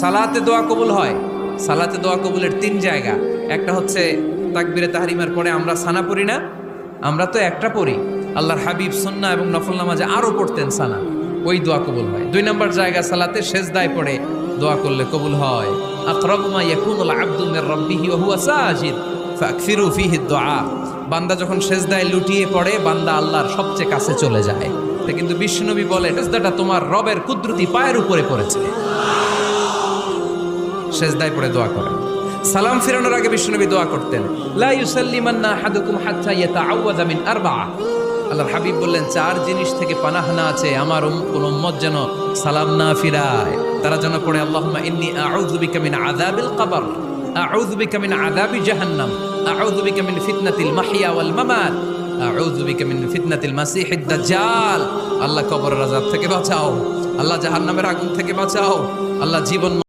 সালাতে দোয়া কবুল হয়। সালাতে দোয়া কবুলের 3 জায়গা। একটা হচ্ছে তাকবীরে তাহরিমার পরে আমরা সানা পড়ি না, আমরা তো একটা পড়ি। আল্লাহর হাবিব সুন্নাহ এবং নফল নামাজে আরো পড়তেন সানা, ওই দোয়া কবুল হয়। 2 নম্বর জায়গা সালাতে সেজদায় পড়ে দোয়া করলে কবুল হয়। আকরাবু মা ইয়াকুনুল আবদু মির রাব্বিহি ওয়া হুয়া সাজিদ ফাকসিরু ফিহি দুআ। বান্দা যখন সেজদায় লুটিয়ে পড়ে, বান্দা আল্লাহর সবচেয়ে কাছে চলে যায়। তা কিন্তু বিশ্বনবী বলে সেজদাটা তোমার রবের কুদরতি পায়ের উপরে পড়েছে। সেজদায় পড়ে দোয়া করেন। সালাম ফিরানোর আগে বিশ্বনবী দোয়া করতেন, লা ইউসাল্লিমান্না আহাদুকুম হাত্তা ইয়াতাআওয়াযা মিন আরবাআ। আল্লাহর হাবিব বললেন 4 জিনিস থেকে পানাহ না আছে আমার কোন উম্মত যেন সালাম না ফিরায়। তারা যেন পড়ে আল্লাহুম্মা ইন্নী আউযু বিকা মিন আযাবিল কবর, আউযু বিকা মিন আযাবি জাহান্নাম, আউযু বিকা মিন ফিতনাতিল মাহইয়া ওয়াল মামাত, আউযু বিকা মিন ফিতনাতিল মাসিহিদ দাজ্জাল। আল্লাহ কবরের আযাব থেকে বাঁচাও, আল্লাহ জাহান্নামের আগুন থেকে বাঁচাও, আল্লাহ জীবন